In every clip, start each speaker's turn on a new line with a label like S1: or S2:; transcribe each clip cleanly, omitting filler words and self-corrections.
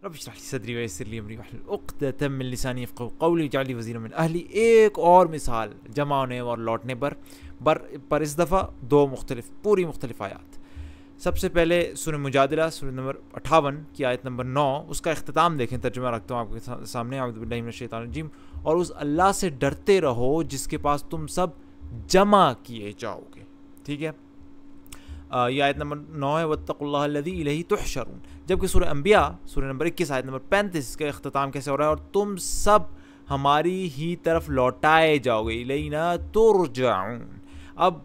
S1: رب اشرح لي صدری ویسر لی امری واحلل عقدۃ من لسانی یفقهوا قولی واجعل لي وزیرا من اہلی. ایک اور مثال جمع ہونے اور لوٹنے پر اس دفعہ دو پوری مختلف آیات. سب سے پہلے سورہ مجادلہ سورہ نمبر 58 کی آیت نمبر 9، اس کا اختتام دیکھیں. ترجمہ رکھتا ہوں آپ کے سامنے. اعوذ باللہ من الشیطان الرجیم. اور اس اللہ سے ڈرتے رہو جس کے پاس تم سب جمع کیے جاؤ گے. ٹھیک ہے، یہ آیت نمبر 9 ہے. واتقوا اللہ الذی الیہ تحشرون. جبکہ سورہ انبیاء سورہ نمبر 21 آیت نمبر 35 کا اختتام کیسے ہو رہا ہے؟ اور تم سب ہماری ہی طرف لوٹائے جاؤ گے. الینا ترجعون. اب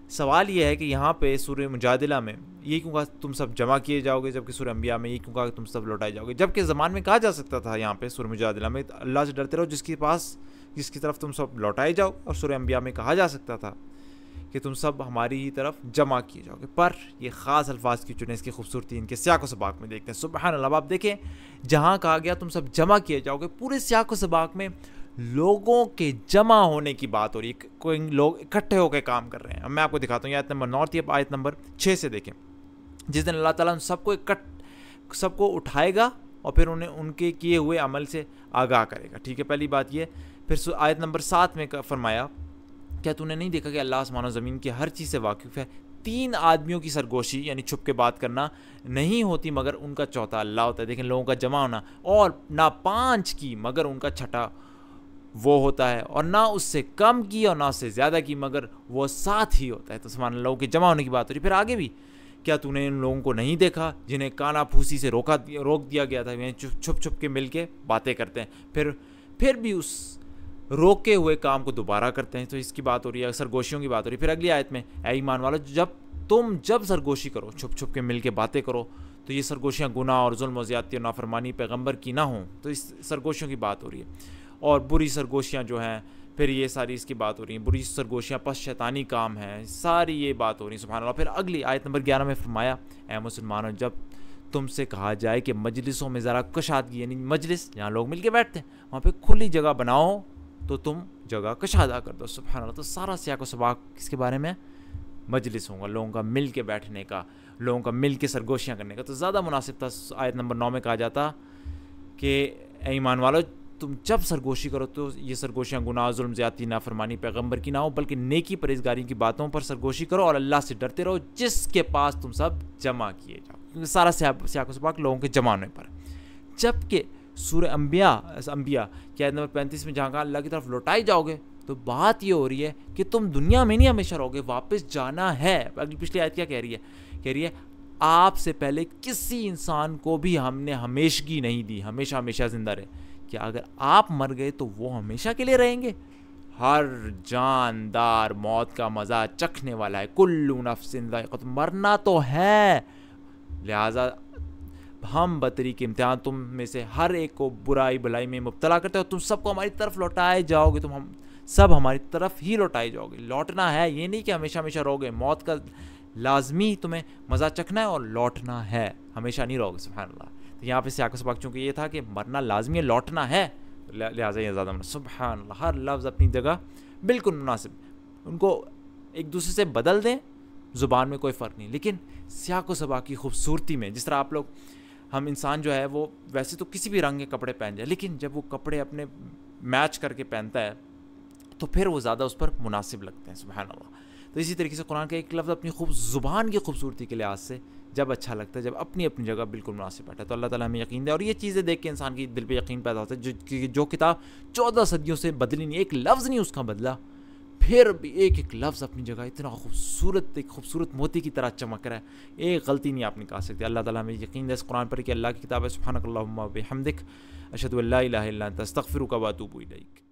S1: سوال یہ ہے کہ یہاں پہ سورہ مجادلہ میں یہ کیوں کہا تم سب جمع کیے جاؤ گے، جبکہ سورہ انبیاء میں یہ کیوں کہا کہ تم سب لوٹائے جاؤ گے؟ جبکہ زمان میں کہا جا سکتا تھا یہاں پہ سورہ مجادلہ میں اللہ سے ڈرتے رہو جس کی طرف تم سب لوٹائے جاؤ، اور سورہ انبیاء میں کہا جا سکتا تھا کہ تم سب ہماری ہی طرف جمع کیے جاؤ گے. پر یہ خاص الفاظ کیوں چنے؟ اس کی خوبصورتی ان کے سیاق و سباق میں دیکھتے ہیں. سبحان اللہ. آپ دیکھیں جہاں کہا گیا تم سب جمع کیے جاؤ گے، پورے سیاق و سباق میں لوگوں کے جمع ہونے کی بات ہو رہی ہے. کوئی لوگ اکٹھے ہو کے کام کر رہے ہیں. اب میں آپ کو دکھاتا ہوں. یہ آیت نمبر 9 تھی. اب آیت نمبر 6 سے دیکھیں. جس دن اللہ تعالیٰ سب کو اٹھائے گا اور پھر انہیں ان کے کیے ہوئے عمل سے آگاہ کرے گا. ٹھیک ہے، پہلی بات یہ. پھر آیت نمبر 7 میں فرمایا کیا تو نے نہیں دیکھا کہ اللہ آسمان و زمین کی ہر چیز سے واقف ہے؟ 3 آدمیوں کی سرگوشی یعنی چھپ کے بات کرنا نہیں ہوتی مگر ان کا چوتھا اللہ ہوتا ہے. دیکھیں لوگوں کا جمع ہونا. اور نہ 5 کی مگر ان کا چھٹا وہ ہوتا ہے، اور نہ اس سے کم کی اور نہ اس سے زیادہ کی مگر وہ 7 ہی ہوتا ہے. تو سبحان اللہ، لوگوں کے جمع ہونے کی بات ہو رہی. پھر آگے بھی کیا تو نے ان لوگوں کو نہیں دیکھا جنہیں کانا پھوسی سے روک دیا گیا تھا؟ یعنی چھپ کے مل کے باتیں کرتے ہیں، پھر بھی اس روکے ہوئے کام کو دوبارہ کرتے ہیں. تو اس کی بات ہو رہی ہے، سرگوشیوں کی بات ہو رہی ہے. پھر اگلی آیت میں اے ایمان والو جب سرگوشی کرو، چھپ کے مل کے باتیں کرو، تو یہ سرگوشیاں گناہ اور ظلم و زیادتی اور نافرمانی پیغمبر کی نہ ہوں. تو اس سرگوشیوں کی بات ہو رہی ہے. اور بری سرگوشیاں جو ہیں پھر یہ ساری اس کی بات ہو رہی ہیں. بری سرگوشیاں پس شیطانی کام ہیں. ساری یہ بات ہو رہی ہے. سبحان اللہ. پھر اگلی آیت نمبر 11 میں فرمایا اے مسلمانوں جب تم سے کہا جائے کہ مجلسوں میں ذرا کشادگی، یعنی مجلس جہاں لوگ مل کے بیٹھتے ہیں وہاں پہ کھلی جگہ بناؤ تو تم جگہ کشادہ کر دو. سبحان اللہ. تو سارا سیاق و سباق کس کے بارے میں؟ مجلس ہوگا، لوگوں کا مل کے بیٹھنے کا، لوگوں کا مل کے سرگوشیاں کرنے کا. تو زیادہ مناسب تھا آیت نمبر 9 میں کہا جاتا کہ اے ایمان والو تم جب سرگوشی کرو تو یہ سرگوشیاں گناہ، ظلم، زیادتی، نافرمانی پیغمبر کی نہ ہو بلکہ نیکی پرہیزگاری کی باتوں پر سرگوشی کرو اور اللہ سے ڈرتے رہو جس کے پاس تم سب جمع کیے جاؤ. کیونکہ سارا سیاق و سباق لوگوں کے جمع ہونے پر. جبکہ سورہ انبیاء کی آیت نمبر 35 میں جہاں کہا اللہ کی طرف لوٹائے جاؤ گے، تو بات یہ ہو رہی ہے کہ تم دنیا میں نہیں ہمیشہ رہو گے، واپس جانا ہے. پچھلی آیت کیا کہہ رہی ہے آپ سے پہلے کسی انسان کو بھی ہم نے ہمیشگی نہیں دی، ہمیشہ زندہ رہے. کہ اگر آپ مر گئے تو وہ ہمیشہ کے لیے رہیں گے؟ ہر جاندار موت کا مزہ چکھنے والا ہے. کل نفس ذائقۃ، مرنا تو ہے. لہٰذا ہم بطریق امتحان تم میں سے ہر ایک کو برائی بلائی میں مبتلا کرتے ہو. تم سب کو ہماری طرف لوٹائے جاؤ گے. ہم سب ہماری طرف ہی لوٹائے جاؤ گے. لوٹنا ہے، یہ نہیں کہ ہمیشہ رہو گے. موت کا لازمی تمہیں مزہ چکھنا ہے اور لوٹنا ہے، ہمیشہ نہیں رہو گے. سبحان اللہ. تو یہاں پہ سیاق و سباق چونکہ یہ تھا کہ مرنا لازمی ہے، لوٹنا ہے، لہٰذا یہ زیادہ سبحان اللہ. ہر لفظ اپنی جگہ بالکل مناسب. ان کو ایک دوسرے سے بدل دیں، زبان میں کوئی فرق نہیں، لیکن سیاق و سباق کی خوبصورتی میں جس طرح آپ لوگ ہم انسان جو ہے وہ ویسے تو کسی بھی رنگ کے کپڑے پہن جائے، لیکن جب وہ کپڑے اپنے میچ کر کے پہنتا ہے تو پھر وہ زیادہ اس پر مناسب لگتے ہیں. سبحان اللہ. تو اسی طریقے سے قرآن کا ایک لفظ اپنی زبان کی خوبصورتی کے لحاظ سے جب اچھا لگتا ہے، جب اپنی جگہ بالکل مناسب بیٹھا ہے. تو اللہ تعالیٰ ہمیں یقین دے. اور یہ چیزیں دیکھ کے انسان کی دل پہ یقین پیدا ہوتا ہے. جو کتاب 14 صدیوں سے بدلی نہیں، ایک لفظ نہیں اس کا بدلا، پھر بھی ایک لفظ اپنی جگہ اتنا خوبصورت، ایک خوبصورت موتی کی طرح چمک رہا ہے. ایک غلطی نہیں آپ نکال سکتے. اللہ تعالیٰ ہمیں یقین دے اس قرآن پر کہ اللہ کی کتاب ہے. سبحانک اللہم و بحمدک، اشہد ان لا الہ الا انت، استغفرک و اتوب الیک.